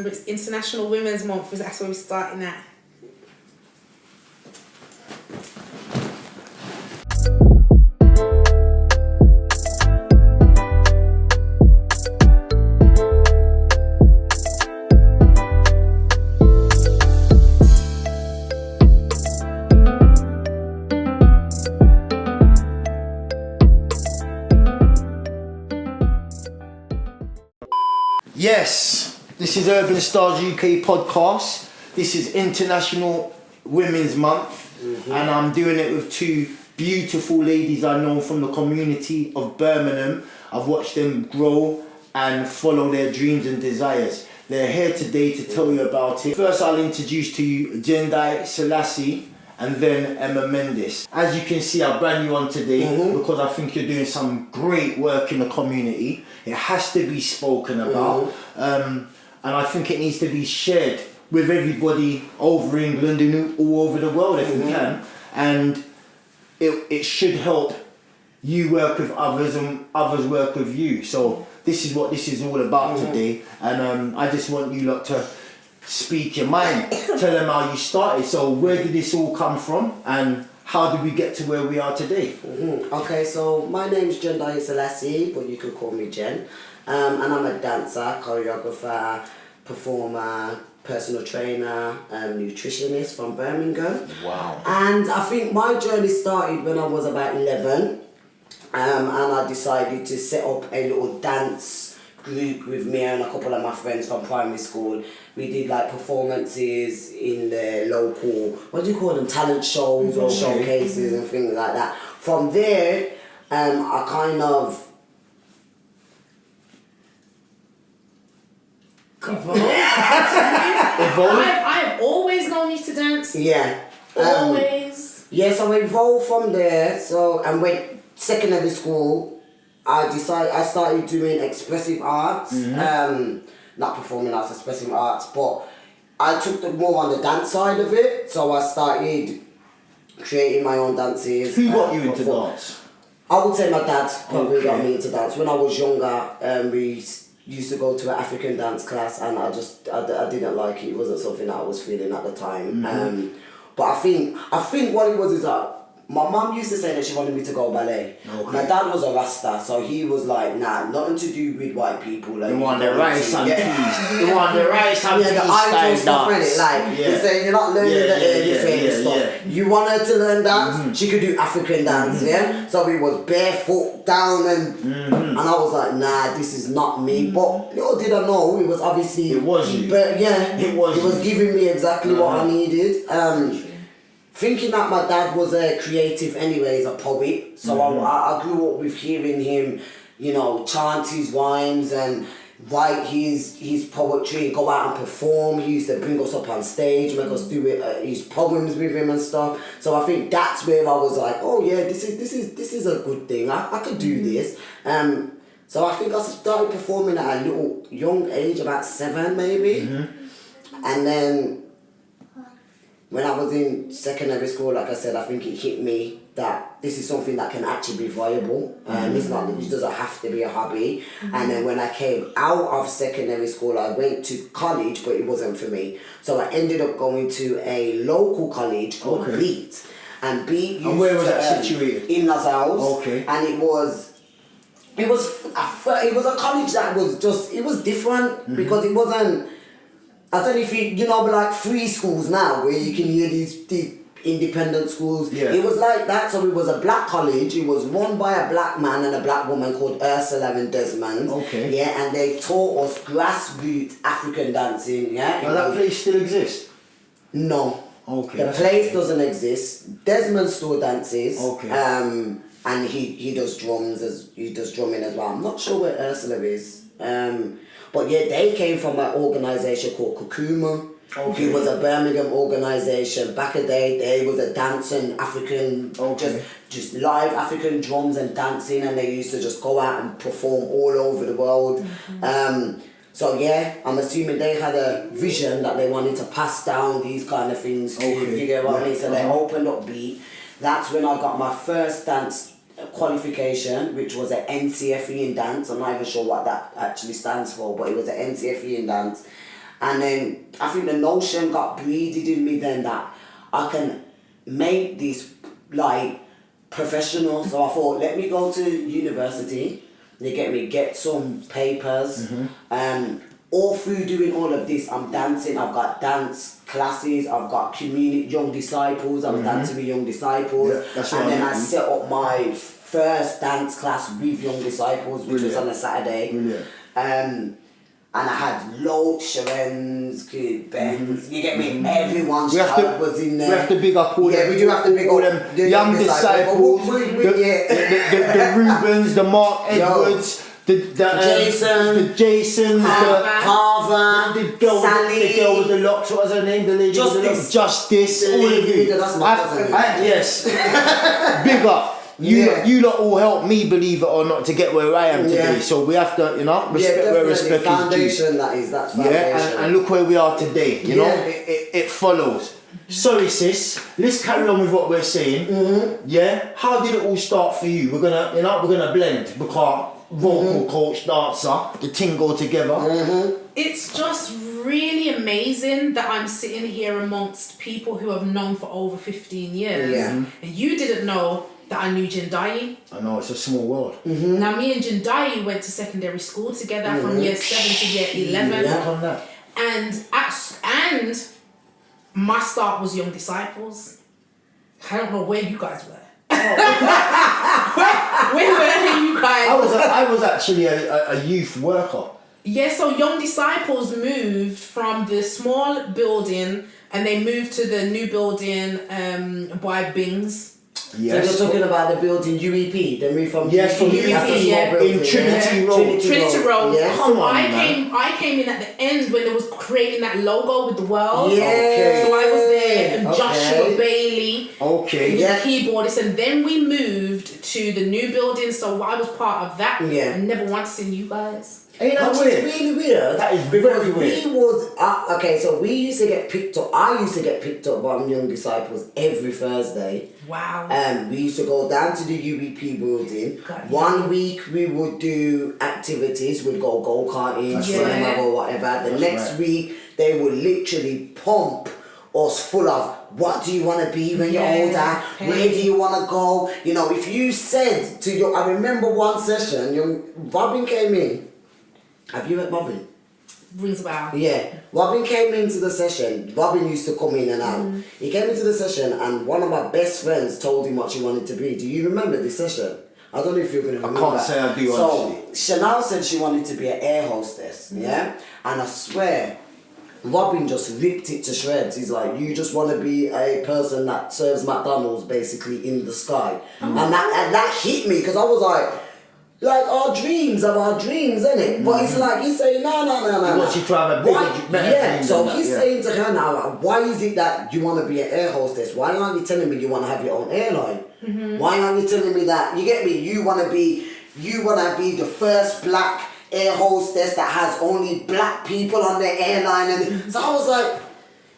Remember, it's International Women's Month. That's where we're starting at. Yes, this is Urban Stars UK podcast. This is International Women's Month, and I'm doing it with two beautiful ladies I know from the community of Birmingham. I've watched them grow and follow their dreams and desires. They're here today to tell you about it. First, I'll introduce to you Jendai Selassie and then Emma Mendes. As you can see, I brand you on today because I think you're doing some great work in the community. It has to be spoken about, and I think it needs to be shared with everybody over England and all over the world if we can. And it should help you work with others and others work with you. So this is what this is all about today. And I just want you lot to speak your mind. Tell them how you started. So where did this all come from and how did we get to where we are today? Okay, so my name's Jendai Selassie, but you can call me Jen. And I'm a dancer, choreographer, performer, personal trainer, nutritionist from Birmingham. Wow. And I think my journey started when I was about 11. And I decided to set up a little dance group with me and a couple of my friends from primary school. We did like performances in the local, what do you call them, talent shows or showcases and things like that. From there, I kind of I've always known you to dance. Yeah. Always. Yeah, so I evolved from there. So, and went secondary school, I started doing expressive arts. Not performing arts, expressive arts, but I took the more on the dance side of it. So I started creating my own dances. Who got you into dance? I would say my dad probably got me into dance. When I was younger, we used to go to an African dance class, and I didn't like it. It wasn't something that I was feeling at the time. But I think what it was is that my mum used to say that she wanted me to go ballet. My dad was a Rasta, so he was like, nah, nothing to do with white people. Like, you want the rice and peas. You want the rice and peas the idol stuff, innit? Like, you say you're not learning the early stuff. Yeah. You want her to learn dance, she could do African dance, yeah? So we was barefoot down and I was like, nah, this is not me. But little did I know, it was obviously... It was you. But yeah, it was giving me exactly what I needed. Thinking that my dad was a creative anyways, a poet, so I grew up with hearing him, you know, chant his rhymes and write his poetry, go out and perform. He used to bring us up on stage, make us do his poems with him and stuff. So I think that's where I was like, oh yeah, this is a good thing. I could do this. So I think I started performing at a little young age, about 7 maybe, and then. When I was in secondary school, like I said, I think it hit me that this is something that can actually be viable. It's not, it doesn't have to be a hobby. And then when I came out of secondary school, I went to college, but it wasn't for me. So I ended up going to a local college called Beat. And Beat and where was that situated? In Nassau. Okay. And it was a college that was just, it was different because it wasn't, I don't know if you know, like free schools now where you can hear these independent schools. Yeah. It was like that. So it was a black college. It was run by a black man and a black woman called Ursula and Desmond. Okay. Yeah, and they taught us grassroots African dancing. Yeah. Now that place still exists? No. Okay. The place doesn't exist. Desmond still dances. Okay. And he does drumming as well. I'm not sure where Ursula is. But yeah, they came from an organisation called Kukuma. Okay. It was a Birmingham organisation. Back in the day, they was a dancing African, just live African drums and dancing, and they used to just go out and perform all over the world. So yeah, I'm assuming they had a vision that they wanted to pass down these kind of things to, you get what I mean? So they opened up Beat. That's when I got my first dance qualification, which was an NCFE in dance. I'm not even sure what that actually stands for, but it was an NCFE in dance. And then I think the notion got breeded in me then that I can make this like professional. So I thought, let me go to university, get some papers. All through doing all of this, I'm dancing. I've got dance classes. I've got community young disciples. I was dancing with young disciples, Yeah, that's and right. then I set up my first dance class with young disciples, which was Brilliant. on a Saturday. Brilliant. And I had loads, Sharen's, Ben's, you get me? Everyone's We have child to- was in there. We have to big up all Yeah, them. we do have to big all up them the young young disciples, disciples. the Rubens, the Mark Edwards, the Jason, the Jasons, Carver, the girl, Sally. the girl with the locks. What was her name? The lady with the locks. Justice. The All of lady, you. that's my cousin. Yes. Big up. You lot all helped me, believe it or not, to get where I am today. Yeah. So we have to, respect where respect is due. Foundation, that's foundation. Yeah, and look where we are today. You know, it follows. Sorry, sis. Let's carry on with what we're saying. Yeah. How did it all start for you? We're gonna blend because vocal coach, dancer, the thing go together. It's just really amazing that I'm sitting here amongst people who have known for over 15 years. Yeah. And you didn't know that I knew Jindai. I know it's a small world. Now me and Jindai went to secondary school together from year 7 to year 11. Look on that. And my start was Young Disciples. I don't know where you guys were. where were you guys? I was actually a youth worker. Yeah, so Young Disciples moved from the small building and they moved to the new building by Bings. Yes. So you're talking about the building UEP, they moved from Yes, from UEP, that's the UEP, small yeah. building, In Trinity yeah. Road. Trinity Road. Yeah. Come So on, I man. came in at the end when it was creating that logo with the world. Yeah. Okay. So I was there, and Okay. Joshua Bailey, Okay. the Yeah. keyboardist, and then we moved to the new building. So I was part of that. Yeah. I never once seen you guys. Ain't that Which weird? is really weird. That is because very weird. we was so we used to get picked up. I used to get picked up by Young Disciples every Thursday. Wow. We used to go down to the UBP building. Got you. 1 week we would do activities. We'd go karting, That's cinema right. or whatever. The next right. week they would literally pump us full of what do you want to be when you're Yeah. older? Where do you want to go? You know, if you said to your, I remember one session, Robin came in. Have you met Robin? Rings a bell. Yeah, Robin came into the session. Robin used to come in and out. He came into the session, and one of my best friends told him what she wanted to be. Do you remember this session? I don't know if you're going to remember. can't say I do, So, honestly. Chanel said she wanted to be an air hostess, yeah? And I swear, Robin just ripped it to shreds. He's like, you just want to be a person that serves McDonald's basically in the sky. And that hit me, because I was like our dreams are our dreams, isn't it? But it's like he's saying no. He wants you to have a bigger better Yeah, dream so than he's that, yeah. saying to her now, why is it that you want to be an air hostess? Why aren't you telling me you want to have your own airline? Why aren't you telling me that, you get me, you want to be the first black air hostess that has only black people on their airline? And so I was like,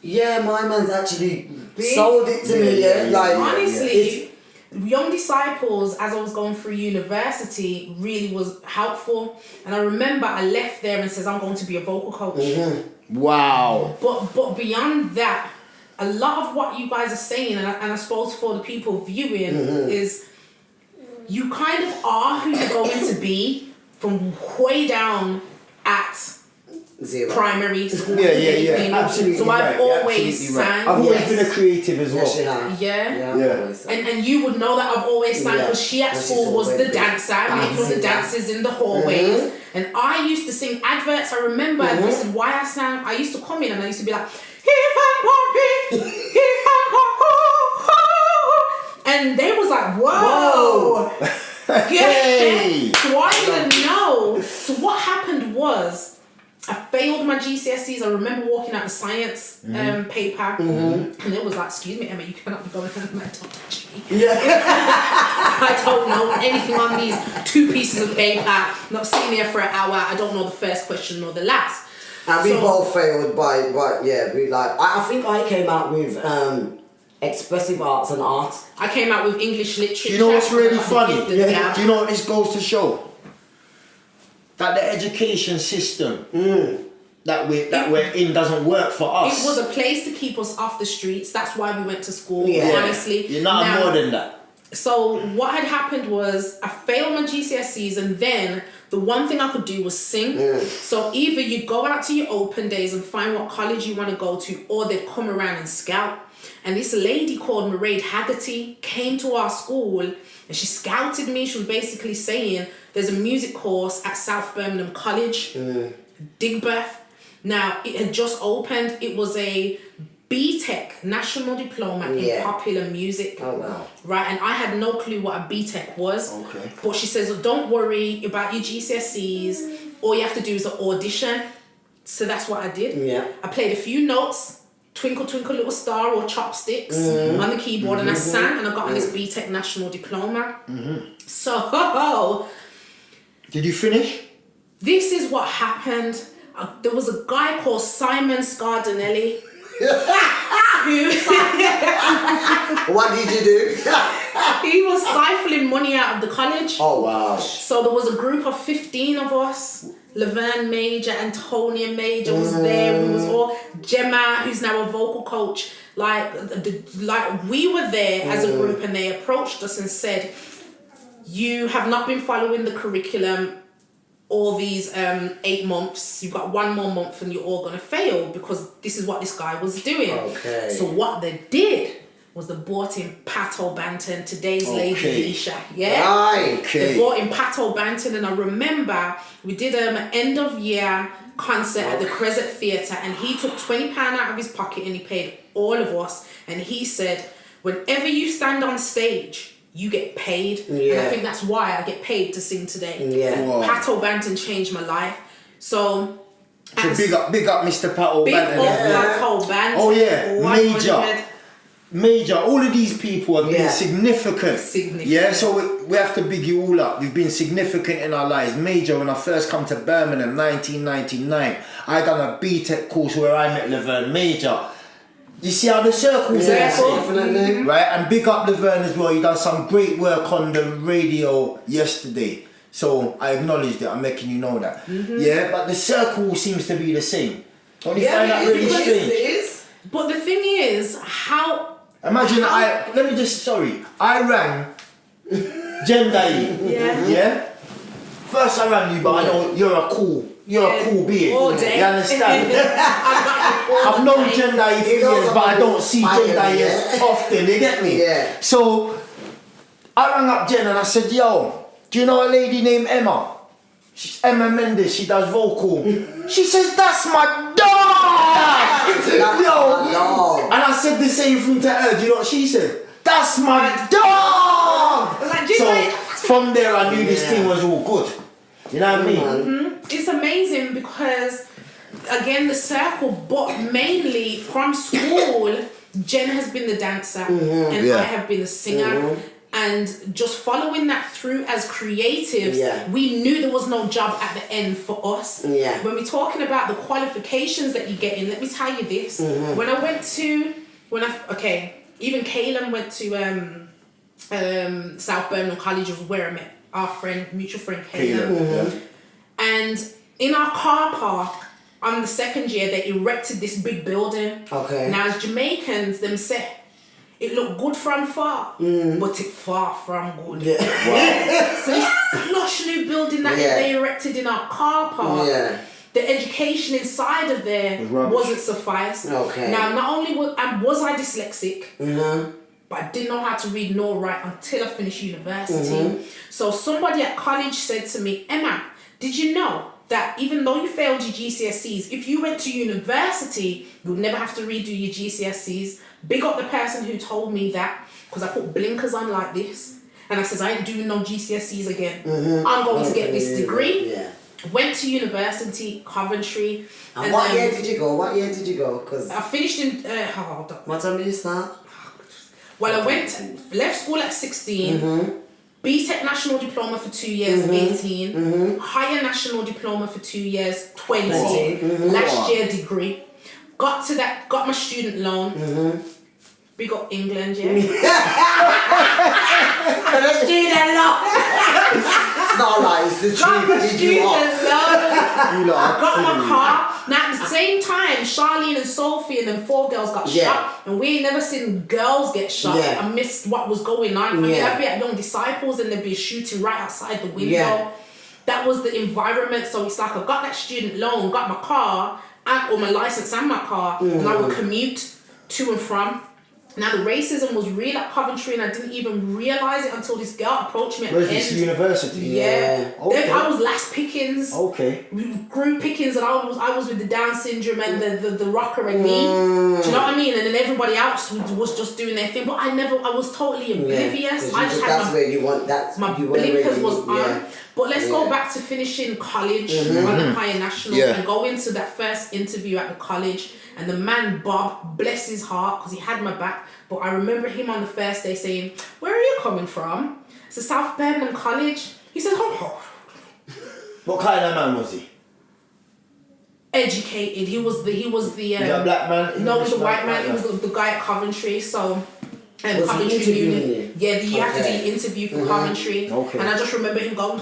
yeah, my man's actually sold it to me, yeah. Like, Honestly, Young Disciples, as I was going through university, really was helpful. And I remember I left there and says, I'm going to be a vocal coach. Wow. But beyond that, a lot of what you guys are saying, and I suppose for the people viewing, is you kind of are who you're going to be from way down at zero. primary school. Yeah. anything. Absolutely. So I've right. You're always absolutely right. sang. I've always Yes. been a creative as well. Yes, she has. Yeah. Yeah. I've always said. And you would know that I've always sang because she at Yeah, she's school was always the been dancer, making all the dancing. dances in the hallways. And I used to sing adverts. I remember, and this is why I sang. I used to come in and I used to be like, and they was like, whoa. Hey. So I didn't know. So what happened was, I failed my GCSEs. I remember walking out the science paper, and it was like, "Excuse me, Emma, you cannot be going home at I don't know anything on these 2 pieces of paper. Not sitting there for an hour. I don't know the first question nor the last." And we So- both failed by we like I think I came out with expressive arts and art. I came out with English literature. Do you know what's really funny? Gifted, yeah. Do you know what this goes to show? That the education system that we're in doesn't work for us. It was a place to keep us off the streets. That's why we went to school, Yeah. honestly. You're not Now, more than that. So what had happened was I failed my GCSEs, and then the one thing I could do was sing. So either you'd go out to your open days and find what college you want to go to, or they'd come around and scout. And this lady called Mairead Haggerty came to our school and she scouted me. She was basically saying there's a music course at South Birmingham College, Digbeth. Now, it had just opened. It was a BTEC, National Diploma in Popular Music. Oh, wow. Right, and I had no clue what a BTEC was. Okay. But she says, don't worry about your GCSEs. All you have to do is an audition. So that's what I did. Yeah. I played a few notes, Twinkle Twinkle Little Star or Chopsticks on the keyboard, and I sang, and I got on this BTEC National Diploma. So, Did you finish? this is what happened. There was a guy called Simon Scardanelli. What did you do? He was siphoning money out of the college. Oh, wow. So there was a group of 15 of us. Laverne Major, Antonia Major was there. We was all Gemma, who's now a vocal coach. Like we were there as a group, and they approached us and said, "You have not been following the curriculum all these 8 months. You've got 1 more month, and you're all gonna fail because this is what this guy was doing." Okay. So what they did was they brought in Pat O'Banton, today's Lady Leisha. Yeah. Right. They brought in Pat O'Banton, and I remember we did an end of year concert at the Crescent Theatre, and he took £20 out of his pocket and he paid all of us, and he said, whenever you stand on stage, you get paid. And I think that's why I get paid to sing today. Yeah. Wow. Pat O'Banton changed my life. So Big up Mr. Pat big up O'Banton. Pat O'Banton. Oh, yeah, 100. Major, all of these people have been significant. Yeah, so we have to big you all up. We've been significant in our lives. Major, when I first come to Birmingham, 1999, I done a BTEC course where I met Laverne Major. You see how the circles Definitely. right? And big up Laverne as well. You done some great work on the radio yesterday. So I acknowledged it. I'm making you know that. Yeah, but the circle seems to be the same. Don't you find that really strange? It is. But the thing is, how... Imagine I rang Jendai. Yeah. First I rang you, but I know you're a cool being. All day. You understand? I've known Jendai for years, but I don't see Jendai as often. You get me? Yeah. So I rang up Jen and I said, "Yo, do you know a lady named Emma? She's Emma Mendes. She does vocal." She says, "That's my dog." No. And I said the same thing to her. Do you know what she said? "That's my dog." Like, So from there I knew this thing was all good. You know what I mean? It's amazing because, again, the circle, but mainly from school, Jen has been the dancer and I have been the singer. And just following that through as creatives, we knew there was no job at the end for us. Yeah. When we're talking about the qualifications that you get in, let me tell you this. When I went to, even Kaylin went to South Birmingham College, was where I met our friend, mutual friend Kaylin. And in our car park, on the second year, they erected this big building. Okay. Now, as Jamaicans, them say, it looked good from far, but it far from good. Yeah. So this plush new building that they erected in our car park, the education inside of there wasn't suffice. Okay. Now, not only was I dyslexic, but I didn't know how to read nor write until I finished university. So somebody at college said to me, "Emma, did you know that even though you failed your GCSEs, if you went to university, you would never have to redo your GCSEs?" Big up the person who told me that, because I put blinkers on like this, and I says, "I ain't doing no GCSEs again. I'm going to get this degree." Went to university, Coventry. And what year did you go? Because I finished in... what time did you start? Well, I left school at 16, BTEC National Diploma for 2 years, 18, Higher National Diploma for 2 years, 20, last year degree. Got my student loan. Big up England, yeah. The student loan. It's not like it's the Got my truth. student loan. You lot I got are my car. Now at the same time, Charlene and Sophie and them 4 girls got shot, and we ain't never seen girls get shot. Yeah. I missed what was going on. I mean, Yeah. I'd be at Young Disciples and they'd be shooting right outside the window. Yeah. That was the environment. So it's like I got that student loan, got my car, or my license and my car, and I would commute to and from. Now the racism was real at Coventry, and I didn't even realise it until this girl approached me at Where's the this end. university? Yeah. Okay. Then I was last pickings. Okay. Group pickings, and I was with the Down syndrome and the rocker and me. Do you know what I mean? And then everybody else was just doing their thing. But I was totally oblivious. I just had that's where you want that. my you weren't blinkers ready, was on. yeah. But let's go Yeah. back to finishing college on the Higher National Yeah. and go into that first interview at the college. And the man, Bob, bless his heart, because he had my back. But I remember him on the first day saying, "Where are you coming from?" It's South Birmingham College. He said, "Oh." What kind of man was he? Educated. He was the. Was that a black man? No, he was a English white man. He was the guy at Coventry. So. Was he Coventry interviewing Uni. you? Yeah, you have to do Okay. the interview for Coventry. Okay. And I just remember him going,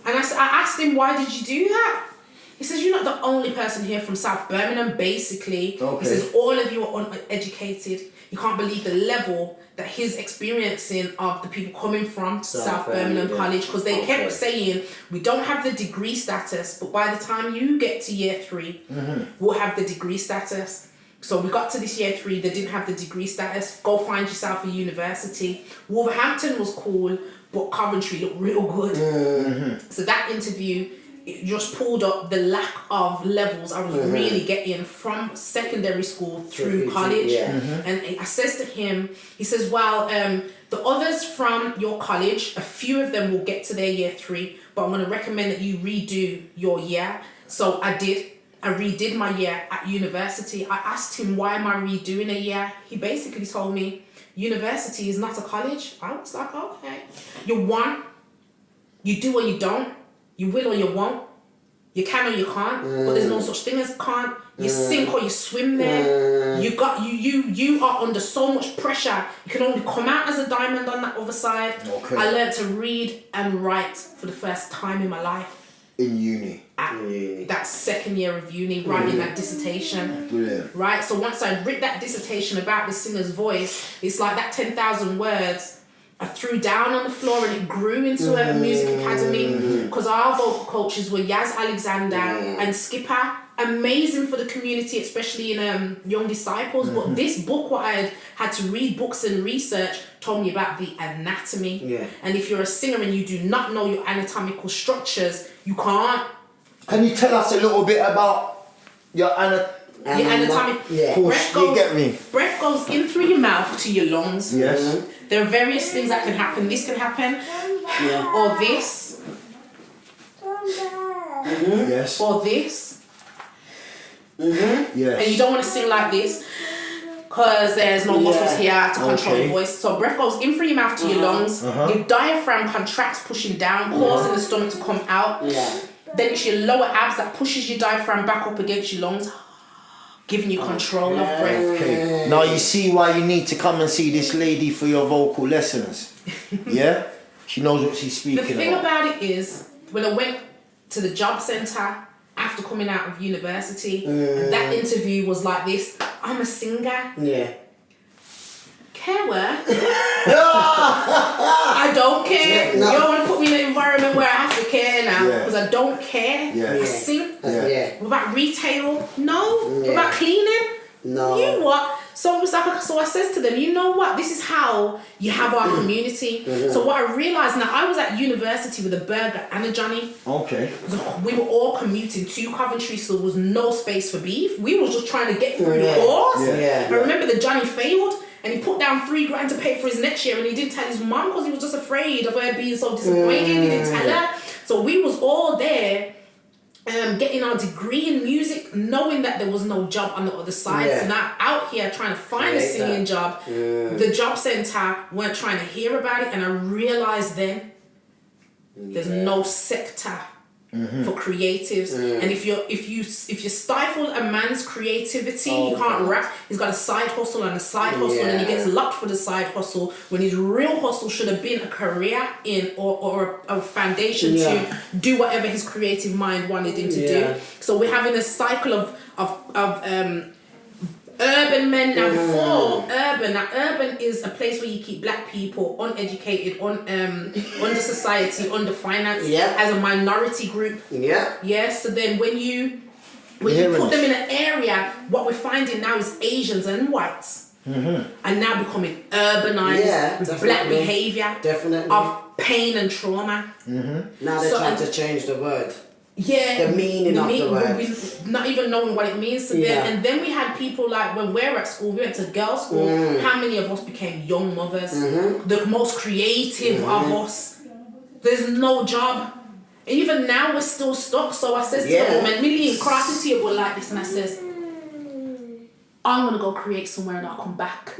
and I asked him, "Why did you do that?" He says, "You're not the only person here from South Birmingham, basically." Okay. He says, "All of you are uneducated. You can't believe the level that he's experiencing of the people coming from South Birmingham yeah. College, because they Okay. kept saying, we don't have the degree status, but by the time you get to year 3, we'll have the degree status." So we got to this year 3, they didn't have the degree status. Go find yourself a university. Wolverhampton was cool, but Coventry looked real good. So that interview, it just pulled up the lack of levels I was really getting from secondary school through college. Yeah. And I says to him, he says, "Well, the others from your college, a few of them will get to their year 3, but I'm going to recommend that you redo your year." So I did. I redid my year at university. I asked him, "Why am I redoing a year?" He basically told me, "University is not a college." I was like, "Okay. You want, you do or you don't. You will or you won't. You can or you can't. But there's no such thing as can't. You sink or you swim there. You are under so much pressure. You can only come out as a diamond on that other side." Okay. I learned to read and write for the first time in my life. In uni. At that second year of uni, writing that dissertation. Brilliant. Right? So once I writ that dissertation about the singer's voice, it's like that 10,000 words I threw down on the floor and it grew into a music academy, because our vocal coaches were Yaz Alexander and Skipper. Amazing for the community, especially in Young Disciples. But this book, what I had to read books and research, told me about the anatomy. Yeah. And if you're a singer and you do not know your anatomical structures, you can't. Can you tell us a little bit about your Your anatomy. Yeah. Course, you get me. Breath goes in through your mouth to your lungs. Yes. There are various things that can happen. This can happen, or this, Yes. or this. Yes. And you don't want to sing like this, because there's no muscles here to control Okay. your voice. So breath goes in through your mouth to your lungs. Your diaphragm contracts, pushing down, causing the stomach to come out. Yeah. Then it's your lower abs that pushes your diaphragm back up against your lungs, giving you control of breath. Okay. Now you see why you need to come and see this lady for your vocal lessons. Yeah? She knows what she's The speaking thing about. about it is, when I went to the job centre after coming out of university, and that interview was like this: "I'm a singer." Yeah. Care where? I don't care. No. You don't want to put me in an environment where I have to care now, Yeah. because I don't care. Yeah. I Yeah. sing. Yeah. What about retail? No. What Yeah. about cleaning? No. You what? So it was like, so I says to them, "You know what? This is how you have our community." So what I realised now, I was at university with a burger and a Johnny. Okay. We were all commuting to Coventry, so there was no space for beef. We were just trying to get through Yeah. the course. Yeah. I remember the Johnny failed, and he put down $3,000 to pay for his next year, and he didn't tell his mum because he was just afraid of her being so disappointed. He didn't tell her. So we was all there, getting our degree in music, knowing that there was no job on the other side. Yeah. So now out here trying to find a singing job. The job centre weren't trying to hear about it, and I realised then there's no sector for creatives. And if you stifle a man's creativity, you can't rap. He's got a side hustle and a side hustle, and he gets locked for the side hustle when his real hustle should have been a career in or a foundation to do whatever his creative mind wanted him to do. So we're having a cycle of urban men now. Before urban is a place where you keep black people uneducated, under society, under finance, as a minority group. So then when you put them in an area, what we're finding now is Asians and whites are now becoming urbanized with black behavior of pain and trauma. Now they're trying to change the word. The meaning of the word. Not even knowing what it means to them. And then we had people like, when we were at school, we went to girls' school, how many of us became young mothers? The most creative of us. There's no job. Even now we're still stuck. So I says to the woman, Millie and crafty table like this, and I says, I'm gonna go create somewhere and I'll come back.